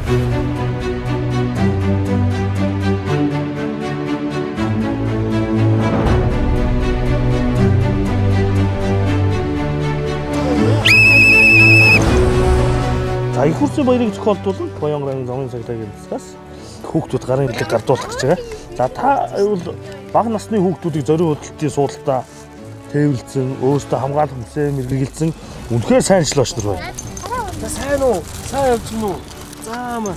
За их хурцын баярыг зохиолдуулан Баянгар аймгийн замын цагдаагийн тусгаас хүүхдүүд гарын бэлэг гардуулах гэж байгаа. За та бол бага насны хүүхдүүдийг зориуд хөдөлтийн суудалтаа тээвэрлсэн, өөрсдөө хамгаалах хүсээ мэргэжилсэн үнэхээр сайн шлооч нар байна. Сайн уу? Сайн явж гин үү? Заамаа.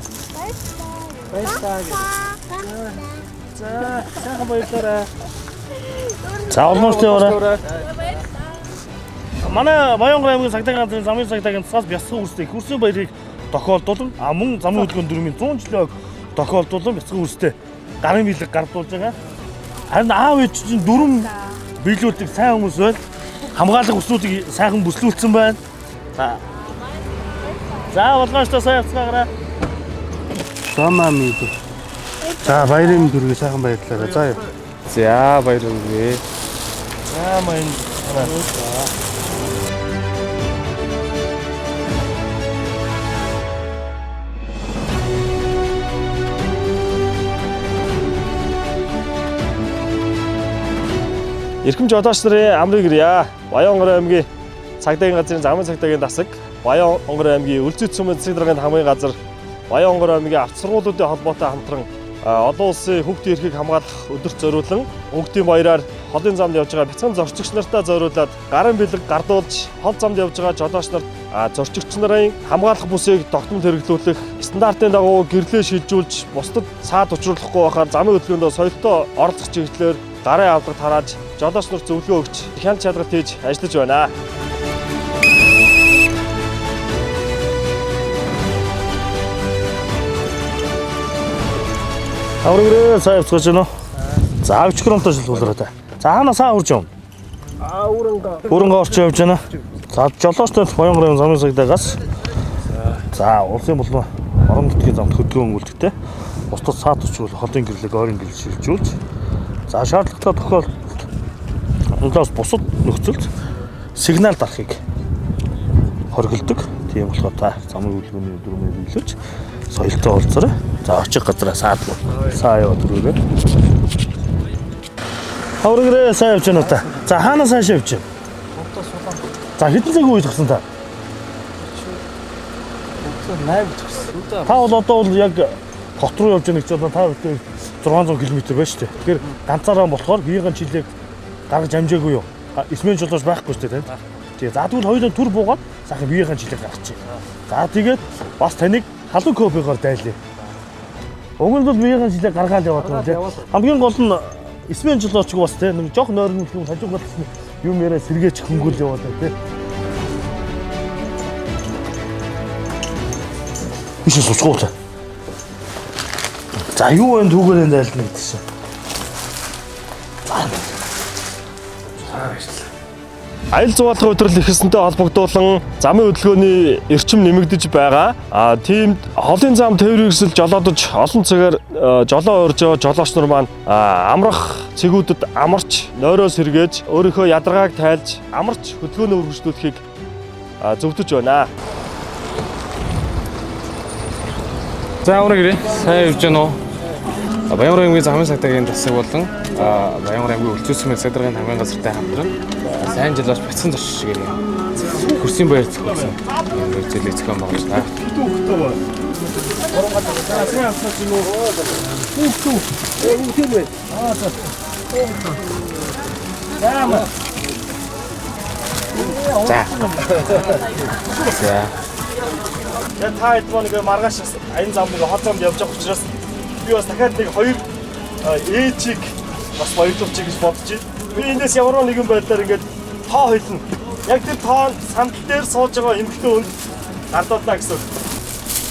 Баярлалаа. За, сайхан баярлалаа. За олноостой яваарай. Манай Баянгар аймгийн цагдаагийн газрын замын цагдаагийн тусгаас бяцхан үрстэй их хурцын баярыг тохиолдуулан мөн замын хөдөлгөөний дүрмийн 100 жилийн тохиолдуулан бяцхан үрстэй гарын бэлэг гардуулж байгаа. Харин аав ээж чинь дүрм биелүүлдэг сайн хүмүүс байна. Хамгаалах хүслүүдийг сайхан бүслүүлсэн байна. За болгоомжтой сайн явцгаараа. Самами. За баярын дүргээ сайхан баярлалаа. За. За баярлалаа. За мань. Эрхэм жолооч нарын амрыг ирье. Баянгар аймгийн цагдаагийн газрын замын цагдаагийн дасаг, Баянгар аймгийн Үлзий цэцмийн засаг даргын хамгийн газар, Баянгар аймгийн ард сургуулиудын холбоотой хамтран олон улсын хүүхдийн эрхийг хамгаалах өдөрт зориулан өнгөтийн баяраар холын замд явж байгаа бяцхан зорчигч нартаа зориулаад гарын бэлэг гардуулж хол замд явж байгаа жолооч нарт зорчигч нарын хамгаалах бүсийг тогтмол хэрэглүүлэх стандартын дагуу гэрлээ шилжүүлж бусдад саад учруулахгүй байхаар замын хөдөлгөөндөө соёлтой оролцох чиглэлээр гарын авдаг тарааж жолооч нарт зөвлөгөө өгч хяналт чадгалт хийж ажиллаж байна. Аврагрээ сайн явцгааж байна уу? За авч громтой шилгуулраа та. За хаанасаа урж юм? Өрөнгө орч явж байна. За жолоочтой Баянгар аймгийн замын цагдаагаас за улсын болон орон нутгийн замд хөдөлгөөн өгүүлдэгтэй. Бусдад саад учруул холын гэрлэг ойрын гэрлэг шилжүүлж за шаардлагатай тохиолдолд өнөөс бусад нөхцөлд сигнал дарахыг хоригддог. Тийм болохоор та замын хөдөлгөөний дүрмээр биелүүлж соёлтой уулзаарай. За очих газараа саадлуу. Саа яваад түрүүгээ. Аврагрээ сайн явж байна та. За хаанаас хааш явж байна? За хэдэн цаг үеж гсэн та? 8 төгс. Та бол одоо бол яг хот руу явж байгаа гэж бодоо та бүхэн 600 км байна шүү дээ. Тэгэхээр ганцаараа болохоор биеийн жилийг гаргаж амжаагүй юу? Эсмэн жолооч байхгүй шүү дээ танд. Тэгээ за тэгвэл хоёулаа түр буугаад сайхан биеийн жилийг гаргачих. За тэгээд бас таныг халуун копигоор дайлаа. Уг нь бол биеийн жилийг гаргаад яваад байна тийм. Хамгийн гол нь эсмэн жолоочг бас тийм нэг жоох нойрмол юм хажуугаар юм яриа сэргээч хөнгөл яваад байна тийм. Биш суцгуу та. За юу вэ түүгээрээ дайлна гэдсэн. Аялал жуулчлалын өдрөл ихэлсэнтэй холбогдуулан замын хөдөлгөөний эрчим нэмэгдэж байгаа. Тиймд холын зам тээврэгсэл жолоодож олон цагаар жолоо оржоо жолооч нар маань амрах цэгүүдэд амарч нойроо сэргээж өөрийнхөө ядаргааг тайлж амарч хөдөлгөөнөө үргэлжлүүлэхийг зөвдөж байна. За аврагрээ сайн явж байна уу? Баянгар аймгийн замын цагдаагийн засаг болон Баянгар аймгийн Үлзий цэцмийн засаг даргын хамгийн газартай хамтран сайн жолооч бяцхан зорчигч гэрээ хөрсийн баяр зохиолсон зүйлийг зохион байгуулж байна. За. Та хэд нэг маргааш аян зам нэг хол замд явж байгаа учраас би бас дахиад нэг хоёр ээжийг бас баярлуулчих гэж бодож байна. Би эндээс ямар нэгэн байдлаар ингээд тоо хэлнэ. Яг тэр тоон сандал дээр сууж байгаа эмэгтэй хүн гардууллаа гэсэн.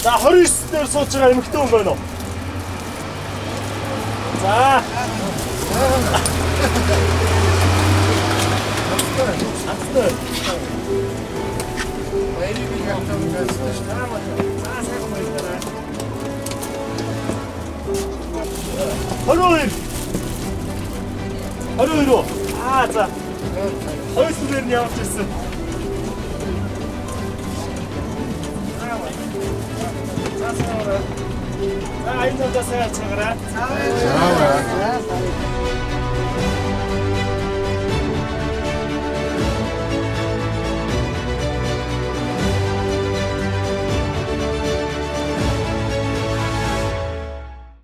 За 29 дээр сууж байгаа эмэгтэй хүн байна уу? За. Хөрөө. За. Хойсон дээр нь явж ирсэн. За За энэ удаа сайн цагараа.